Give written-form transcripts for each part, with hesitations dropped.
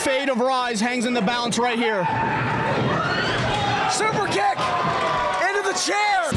fate of Rise hangs in the balance right here. Super kick into the chair.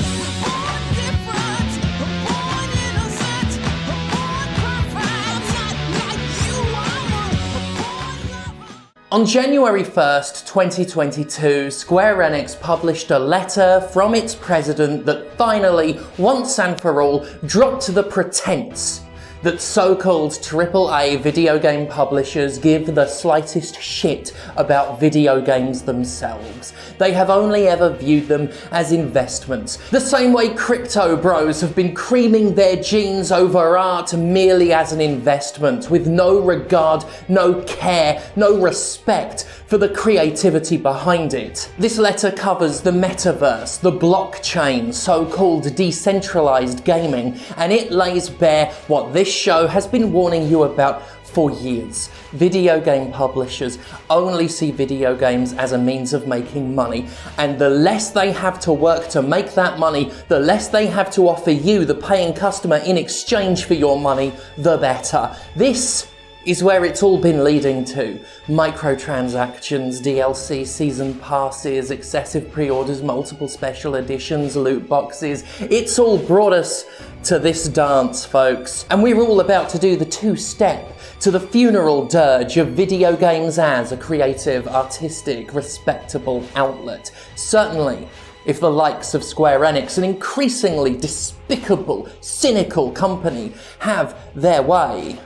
On January 1st, 2022, Square Enix published a letter from its president that finally, once and for all, dropped the pretense that so-called AAA video game publishers give the slightest shit about video games themselves. They have only ever viewed them as investments, the same way crypto bros have been creaming their jeans over art merely as an investment, with no regard, no care, no respect for the creativity behind it. This letter covers the metaverse, the blockchain, so-called decentralized gaming, and it lays bare what this show has been warning you about for years. Video game publishers only see video games as a means of making money, and the less they have to work to make that money, the less they have to offer you, the paying customer, in exchange for your money, the better. This is where it's all been leading to. Microtransactions, DLC, season passes, excessive pre-orders, multiple special editions, loot boxes. It's all brought us to this dance, folks. And we're all about to do the two-step to the funeral dirge of video games as a creative, artistic, respectable outlet. Certainly, if the likes of Square Enix, an increasingly despicable, cynical company, have their way.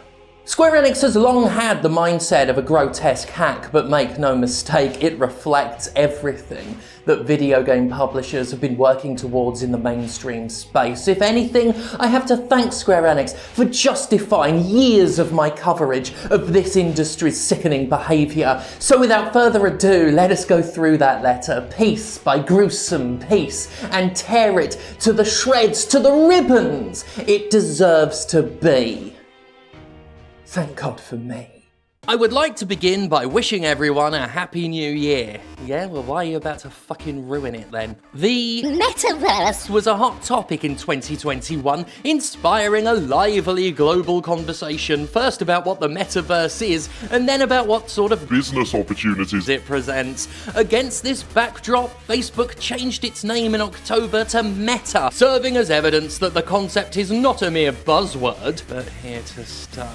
Square Enix has long had the mindset of a grotesque hack, but make no mistake, it reflects everything that video game publishers have been working towards in the mainstream space. If anything, I have to thank Square Enix for justifying years of my coverage of this industry's sickening behaviour. So without further ado, let us go through that letter, piece by gruesome piece, and tear it to the shreds, to the ribbons it deserves to be. Thank God for me. I would like to begin by wishing everyone a happy new year. Yeah, well, why are you about to fucking ruin it then? The Metaverse was a hot topic in 2021, inspiring a lively global conversation, first about what the Metaverse is, and then about what sort of business opportunities it presents. Against this backdrop, Facebook changed its name in October to Meta, serving as evidence that the concept is not a mere buzzword, but here to stay.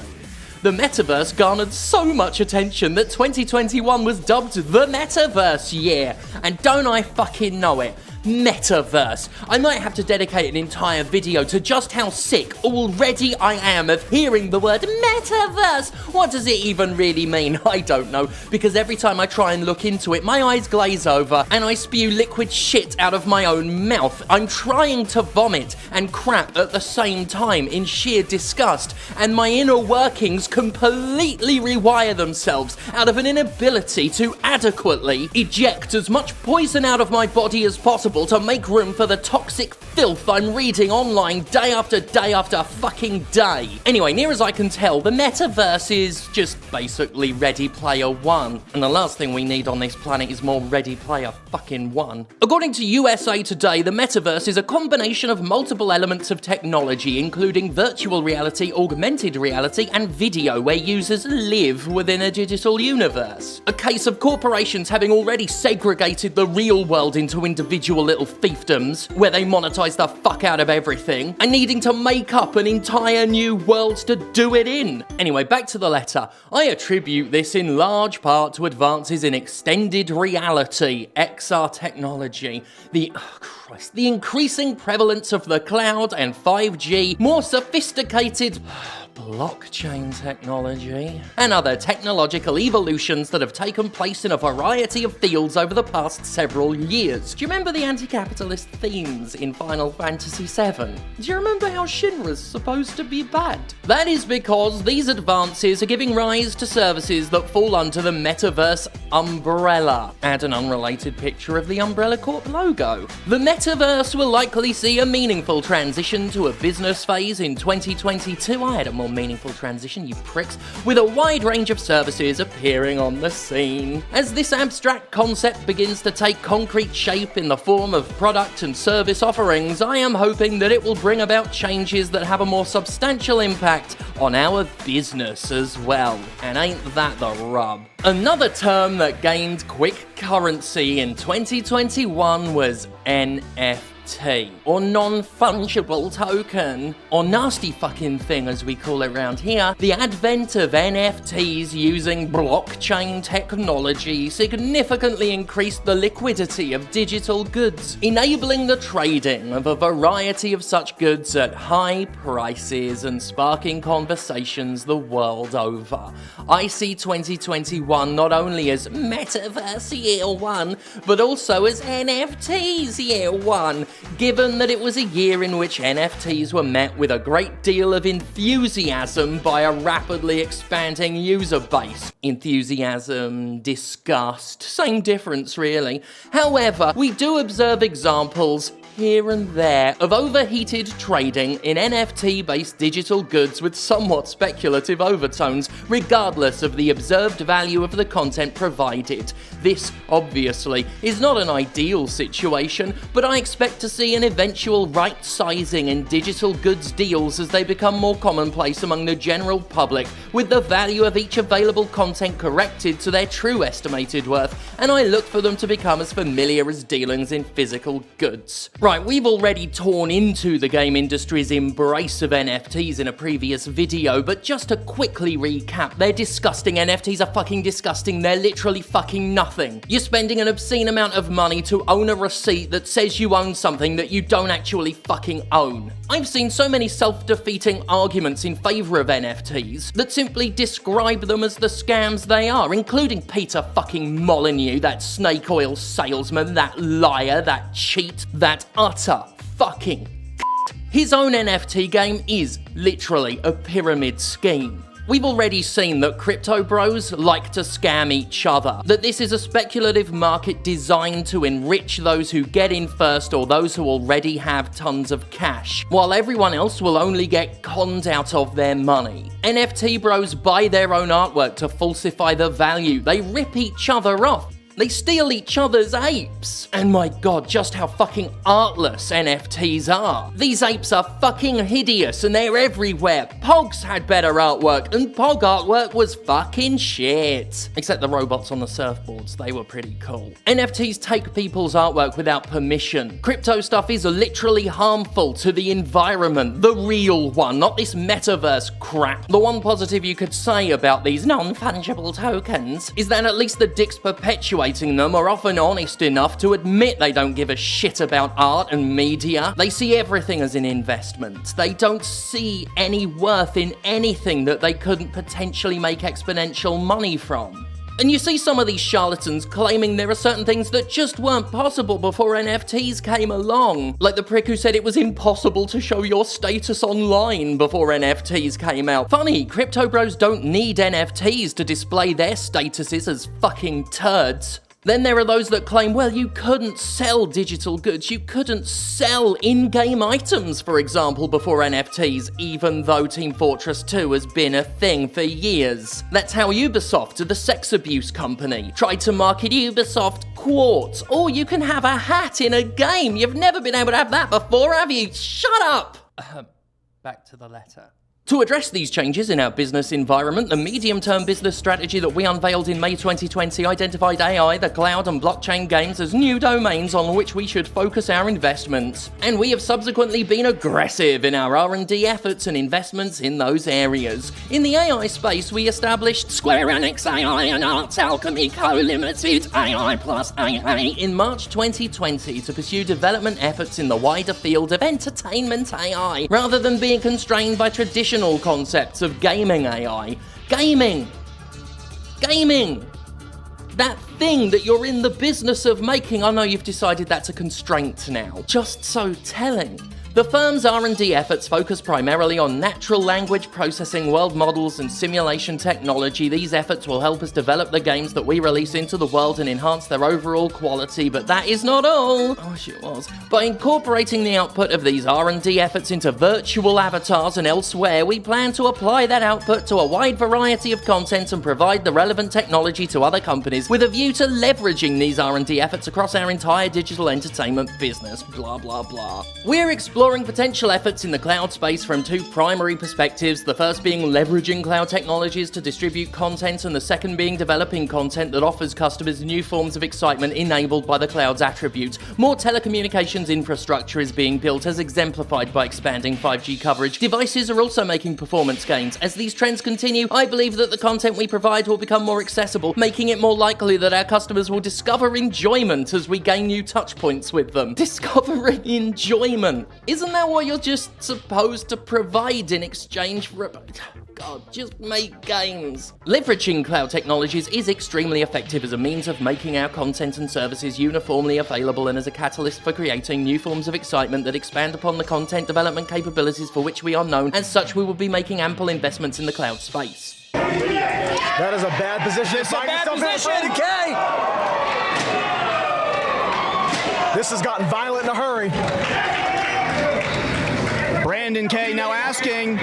The Metaverse garnered so much attention that 2021 was dubbed the Metaverse year. And don't I fucking know it? Metaverse. I might have to dedicate an entire video to just how sick already I am of hearing the word Metaverse. What does it even really mean? I don't know, because every time I try and look into it, my eyes glaze over and I spew liquid shit out of my own mouth. I'm trying to vomit and crap at the same time in sheer disgust, and my inner workings completely rewire themselves out of an inability to adequately eject as much poison out of my body as possible to make room for the toxic filth I'm reading online day after fucking day. Anyway, near as I can tell, the Metaverse is just basically Ready Player One, and the last thing we need on this planet is more Ready Player fucking One. According to USA Today, the Metaverse is a combination of multiple elements of technology, including virtual reality, augmented reality, and video, where users live within a digital universe. A case of corporations having already segregated the real world into individual little fiefdoms, where they monetize the fuck out of everything, and needing to make up an entire new world to do it in. Anyway, back to the letter. I attribute this in large part to advances in extended reality, XR technology, the increasing prevalence of the cloud and 5G, more sophisticated blockchain technology, and other technological evolutions that have taken place in a variety of fields over the past several years. Do you remember the anti-capitalist themes in Final Fantasy VII? Do you remember how Shinra's supposed to be bad? That is because these advances are giving rise to services that fall under the Metaverse umbrella. Add an unrelated picture of the Umbrella Corp logo. The Metaverse will likely see a meaningful transition to a business phase in 2022. I had a more more meaningful transition, you pricks, with a wide range of services appearing on the scene. As this abstract concept begins to take concrete shape in the form of product and service offerings, I am hoping that it will bring about changes that have a more substantial impact on our business as well. And ain't that the rub? Another term that gained quick currency in 2021 was NFT, or non-fungible token, or nasty fucking thing as we call it around here. The advent of NFTs using blockchain technology significantly increased the liquidity of digital goods, enabling the trading of a variety of such goods at high prices and sparking conversations the world over. I see 2021 not only as Metaverse Year 1, but also as NFTs Year 1, given that it was a year in which NFTs were met with a great deal of enthusiasm by a rapidly expanding user base. Enthusiasm, disgust, same difference really. However, we do observe examples here and there of overheated trading in NFT-based digital goods with somewhat speculative overtones, regardless of the observed value of the content provided. This, obviously, is not an ideal situation, but I expect to see an eventual right-sizing in digital goods deals as they become more commonplace among the general public, with the value of each available content corrected to their true estimated worth, and I look for them to become as familiar as dealings in physical goods. Right, we've already torn into the game industry's embrace of NFTs in a previous video, but just to quickly recap, they're disgusting. NFTs are fucking disgusting. They're literally fucking nothing. You're spending an obscene amount of money to own a receipt that says you own something that you don't actually fucking own. I've seen so many self-defeating arguments in favour of NFTs that simply describe them as the scams they are, including Peter fucking Molyneux, that snake oil salesman, that liar, that cheat, that utter fucking His own NFT game is literally a pyramid scheme. We've already seen that crypto bros like to scam each other, that this is a speculative market designed to enrich those who get in first or those who already have tons of cash, while everyone else will only get conned out of their money. NFT bros buy their own artwork to falsify the value, they rip each other off. They steal each other's apes. And my god, just how fucking artless NFTs are. These apes are fucking hideous and they're everywhere. Pogs had better artwork and Pog artwork was fucking shit. Except the robots on the surfboards, they were pretty cool. NFTs take people's artwork without permission. Crypto stuff is literally harmful to the environment. The real one, not this metaverse crap. The one positive you could say about these non-fungible tokens is that at least the dicks perpetuate them are often honest enough to admit they don't give a shit about art and media. They see everything as an investment. They don't see any worth in anything that they couldn't potentially make exponential money from. And you see some of these charlatans claiming there are certain things that just weren't possible before NFTs came along. Like the prick who said it was impossible to show your status online before NFTs came out. Funny, crypto bros don't need NFTs to display their statuses as fucking turds. Then there are those that claim, well, you couldn't sell digital goods, you couldn't sell in-game items, for example, before NFTs, even though Team Fortress 2 has been a thing for years. That's how Ubisoft, the sex abuse company, tried to market Ubisoft Quartz. Oh, you can have a hat in a game. You've never been able to have that before, have you? Shut up! Back to the letter. To address these changes in our business environment, the medium-term business strategy that we unveiled in May 2020 identified AI, the cloud and blockchain games as new domains on which we should focus our investments. And we have subsequently been aggressive in our R&D efforts and investments in those areas. In the AI space, we established Square Enix AI and Arts Alchemy Co-Limited AI plus AA in March 2020 to pursue development efforts in the wider field of entertainment AI, rather than being constrained by traditional concepts of gaming AI. Gaming! That thing that you're in the business of making. I know you've decided that's a constraint now. Just so telling. The firm's R&D efforts focus primarily on natural language processing, world models, and simulation technology. These efforts will help us develop the games that we release into the world and enhance their overall quality, but that is not all. I wish it was. By incorporating the output of these R&D efforts into virtual avatars and elsewhere, we plan to apply that output to a wide variety of content and provide the relevant technology to other companies with a view to leveraging these R&D efforts across our entire digital entertainment business. Blah, blah, blah. We're exploring potential efforts in the cloud space from two primary perspectives, the first being leveraging cloud technologies to distribute content, and the second being developing content that offers customers new forms of excitement enabled by the cloud's attributes. More telecommunications infrastructure is being built, as exemplified by expanding 5G coverage. Devices are also making performance gains. As these trends continue, I believe that the content we provide will become more accessible, making it more likely that our customers will discover enjoyment as we gain new touch points with them. Discovering enjoyment. Isn't that what you're just supposed to provide in exchange for God, just make games. Leveraging cloud technologies is extremely effective as a means of making our content and services uniformly available and as a catalyst for creating new forms of excitement that expand upon the content development capabilities for which we are known. As such, we will be making ample investments in the cloud space. That is a bad position. It's a bad position. This has gotten violent in a hurry. Brandon K now asking.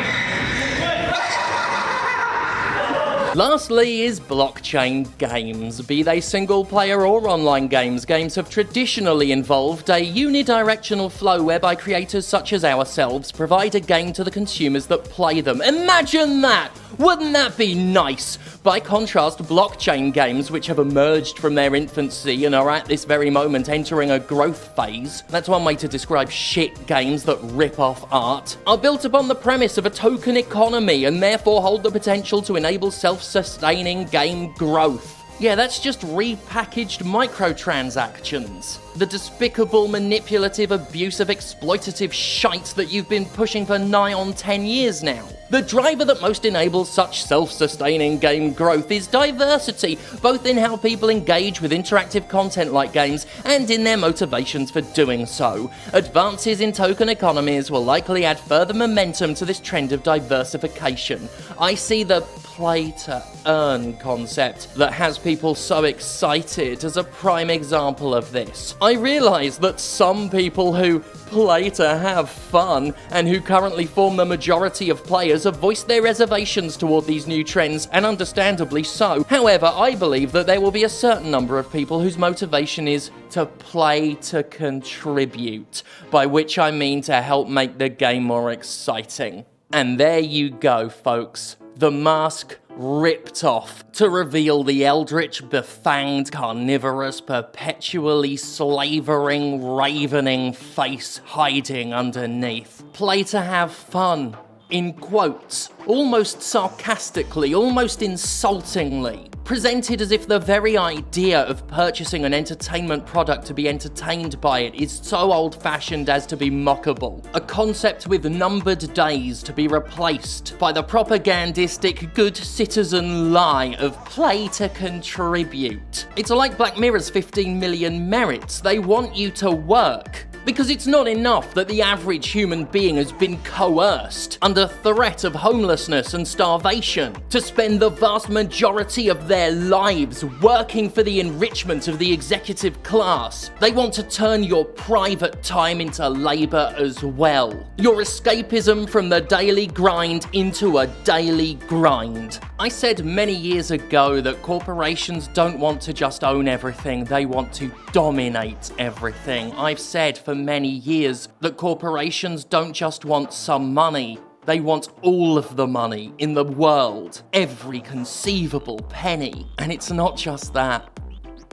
Lastly is blockchain games. Be they single-player or online games, games have traditionally involved a unidirectional flow whereby creators such as ourselves provide a game to the consumers that play them. Imagine that! Wouldn't that be nice? By contrast, blockchain games, which have emerged from their infancy and are at this very moment entering a growth phase, that's one way to describe shit games that rip off art, are built upon the premise of a token economy and therefore hold the potential to enable self-sustaining game growth. Yeah, that's just repackaged microtransactions. The despicable, manipulative, abusive, exploitative shite that you've been pushing for nigh on 10 years now. The driver that most enables such self-sustaining game growth is diversity, both in how people engage with interactive content like games and in their motivations for doing so. Advances in token economies will likely add further momentum to this trend of diversification. I see the play-to-earn concept that has people so excited as a prime example of this. I realise that some people who play to have fun and who currently form the majority of players have voiced their reservations toward these new trends, and understandably so. However, I believe that there will be a certain number of people whose motivation is to play to contribute, by which I mean to help make the game more exciting. And there you go, folks. The mask ripped off to reveal the eldritch, befanged, carnivorous, perpetually slavering, ravening face hiding underneath. Play to have fun, in quotes, almost sarcastically, almost insultingly, presented as if the very idea of purchasing an entertainment product to be entertained by it is so old-fashioned as to be mockable. A concept with numbered days to be replaced by the propagandistic good citizen lie of play to contribute. It's like Black Mirror's 15 million merits. They want you to work. Because it's not enough that the average human being has been coerced, under threat of homelessness and starvation, to spend the vast majority of their lives working for the enrichment of the executive class. They want to turn your private time into labour as well. Your escapism from the daily grind into a daily grind. I said many years ago that corporations don't want to just own everything, they want to dominate everything. I've said for many years that corporations don't just want some money, they want all of the money in the world, every conceivable penny. And it's not just that.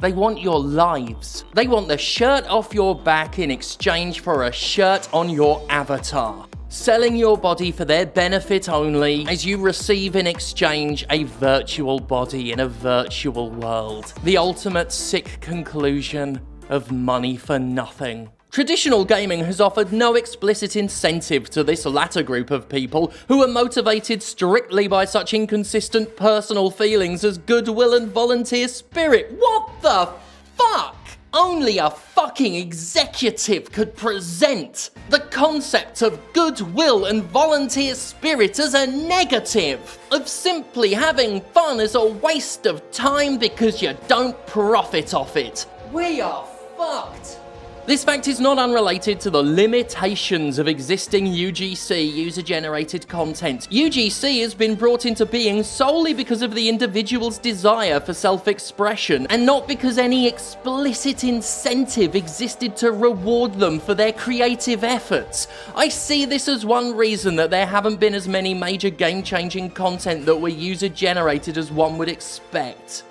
They want your lives. They want the shirt off your back in exchange for a shirt on your avatar. Selling your body for their benefit only, as you receive in exchange a virtual body in a virtual world. The ultimate sick conclusion of money for nothing. Traditional gaming has offered no explicit incentive to this latter group of people who are motivated strictly by such inconsistent personal feelings as goodwill and volunteer spirit. What the fuck? Only a fucking executive could present the concept of goodwill and volunteer spirit as a negative, of simply having fun as a waste of time because you don't profit off it. We are fucked. This fact is not unrelated to the limitations of existing UGC user-generated content. UGC has been brought into being solely because of the individual's desire for self-expression, and not because any explicit incentive existed to reward them for their creative efforts. I see this as one reason that there haven't been as many major game-changing content that were user-generated as one would expect.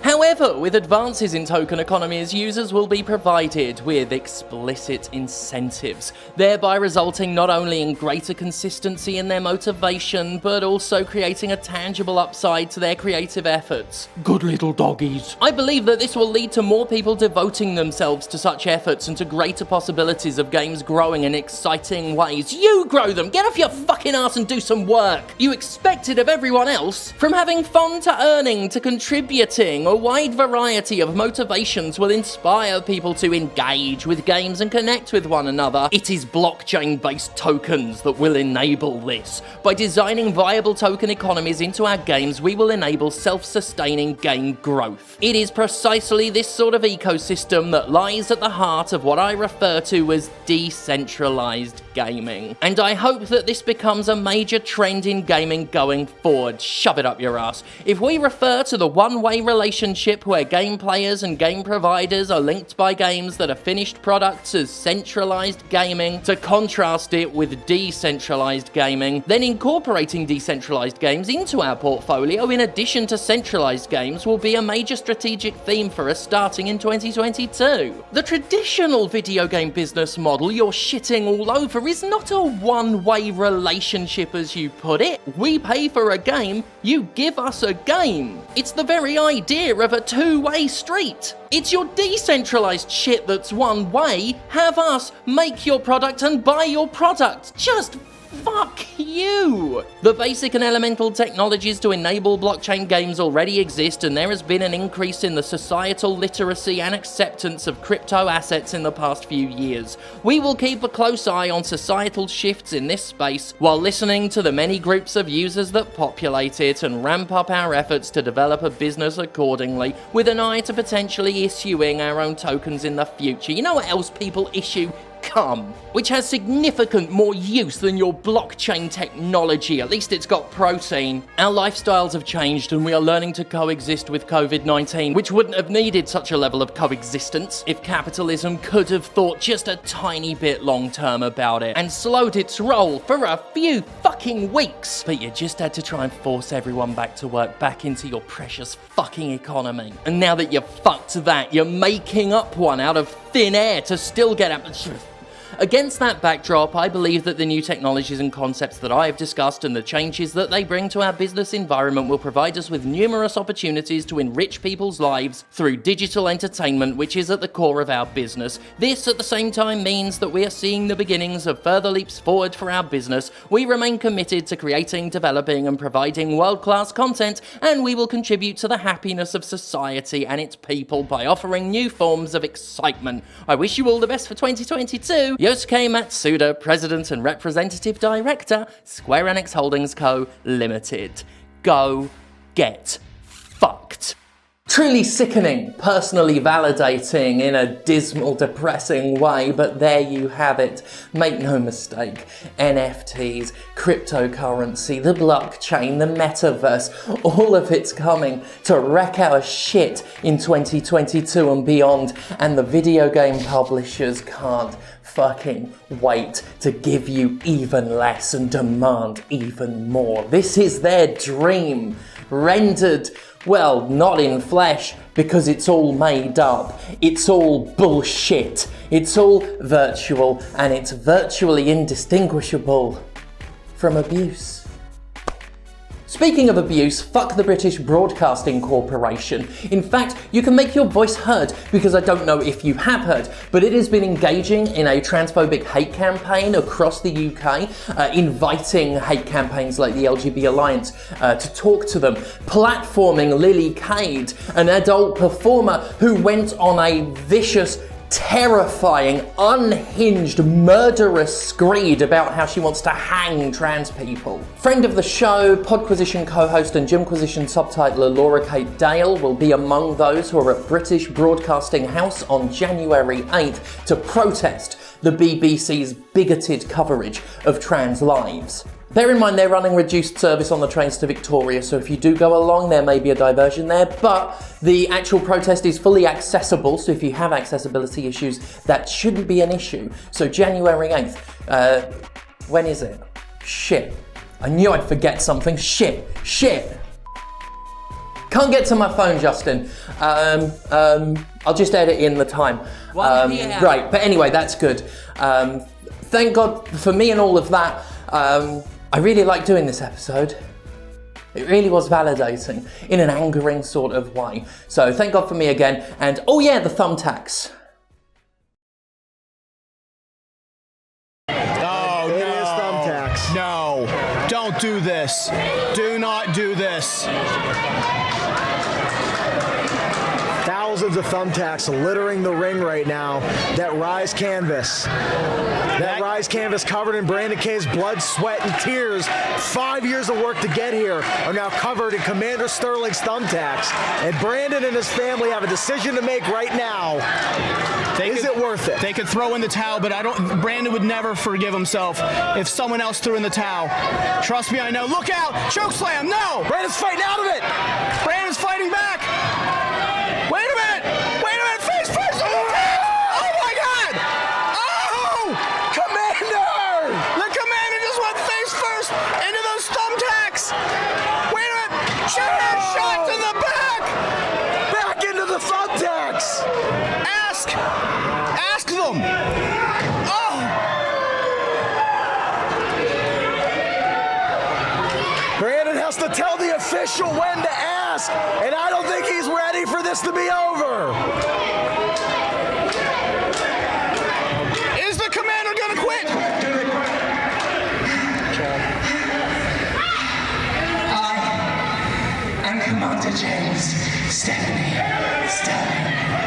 However, with advances in token economies, users will be provided with explicit incentives, thereby resulting not only in greater consistency in their motivation, but also creating a tangible upside to their creative efforts. Good little doggies. I believe that this will lead to more people devoting themselves to such efforts and to greater possibilities of games growing in exciting ways. You grow them! Get off your fucking ass and do some work! You expect it of everyone else. From having fun to earning to contributing, a wide variety of motivations will inspire people to engage with games and connect with one another. It is blockchain-based tokens that will enable this. By designing viable token economies into our games, we will enable self-sustaining game growth. It is precisely this sort of ecosystem that lies at the heart of what I refer to as decentralized gaming. And I hope that this becomes a major trend in gaming going forward. Shove it up your ass. If we refer to the one-way relationship where game players and game providers are linked by games that are finished products as centralized gaming, to contrast it with decentralized gaming, then incorporating decentralized games into our portfolio in addition to centralized games will be a major strategic theme for us starting in 2022. The traditional video game business model you're shitting all over is not a one-way relationship as you put it. We pay for a game, you give us a game. It's the very idea of a two-way street. It's your decentralized shit that's one way. Have us make your product and buy your product. Just fuck you! The basic and elemental technologies to enable blockchain games already exist, and there has been an increase in the societal literacy and acceptance of crypto assets in the past few years. We will keep a close eye on societal shifts in this space while listening to the many groups of users that populate it and ramp up our efforts to develop a business accordingly, with an eye to potentially issuing our own tokens in the future. You know what else people issue? Cum, which has significant more use than your blockchain technology. At least it's got protein. Our lifestyles have changed and we are learning to coexist with COVID-19, which wouldn't have needed such a level of coexistence if capitalism could have thought just a tiny bit long-term about it and slowed its roll for a few fucking weeks. But you just had to try and force everyone back to work, back into your precious fucking economy. And now that you've fucked that, you're making up one out of thin air to still get up. Against that backdrop, I believe that the new technologies and concepts that I have discussed and the changes that they bring to our business environment will provide us with numerous opportunities to enrich people's lives through digital entertainment, which is at the core of our business. This, at the same time, means that we are seeing the beginnings of further leaps forward for our business. We remain committed to creating, developing, and providing world-class content, and we will contribute to the happiness of society and its people by offering new forms of excitement. I wish you all the best for 2022. Yosuke Matsuda, President and Representative Director, Square Enix Holdings Co. Limited. Go get fucked. Truly sickening, personally validating in a dismal, depressing way, but there you have it. Make no mistake, NFTs, cryptocurrency, the blockchain, the metaverse, all of it's coming to wreck our shit in 2022 and beyond, and the video game publishers can't fucking wait to give you even less and demand even more. This is their dream, rendered, well, not in flesh, because it's all made up. It's all bullshit. It's all virtual, and it's virtually indistinguishable from abuse. Speaking of abuse, fuck the British Broadcasting Corporation. In fact, you can make your voice heard, because I don't know if you have heard, but it has been engaging in a transphobic hate campaign across the UK, inviting hate campaigns like the LGBT Alliance to talk to them, platforming Lily Cade, an adult performer who went on a vicious, terrifying, unhinged, murderous screed about how she wants to hang trans people. Friend of the show, Podquisition co-host and Jimquisition subtitler Laura Kate Dale will be among those who are at British Broadcasting House on January 8th to protest the BBC's bigoted coverage of trans lives. Bear in mind they're running reduced service on the trains to Victoria, so if you do go along there may be a diversion there, but the actual protest is fully accessible, so if you have accessibility issues that shouldn't be an issue. So January 8th, when is it? Shit. I knew I'd forget something. Shit. Can't get to my phone, Justin. I'll just edit in the time. Right, but anyway, that's good. Thank God for me and all of that. I really like doing this episode. It really was validating in an angering sort of way. So thank God for me again. And oh yeah, the thumbtacks. Oh, It is thumbtacks. No, don't do this. Do not do this. Thousands of thumbtacks littering the ring right now. That Rise canvas. That Rise canvas covered in Brandon Kay's blood, sweat, and tears. 5 years of work to get here are now covered in Commander Sterling's thumbtacks. And Brandon and his family have a decision to make right now. Is it worth it? They could throw in the towel, but Brandon would never forgive himself if someone else threw in the towel. Trust me, I know. Look out! Chokeslam, no! Brandon's fighting out of it! Brandon's fighting back! Wait a minute! Face first! Oh my God! Oh! Commander! The Commander just went face first into those thumbtacks! Wait a minute! Shot to the back! Back into the thumbtacks! Ask them! Oh! Brandon has to tell the official when to ask, and I don't think he's ready for this to be over. Is the Commander gonna quit? I am Commander James Stephanie Sterling.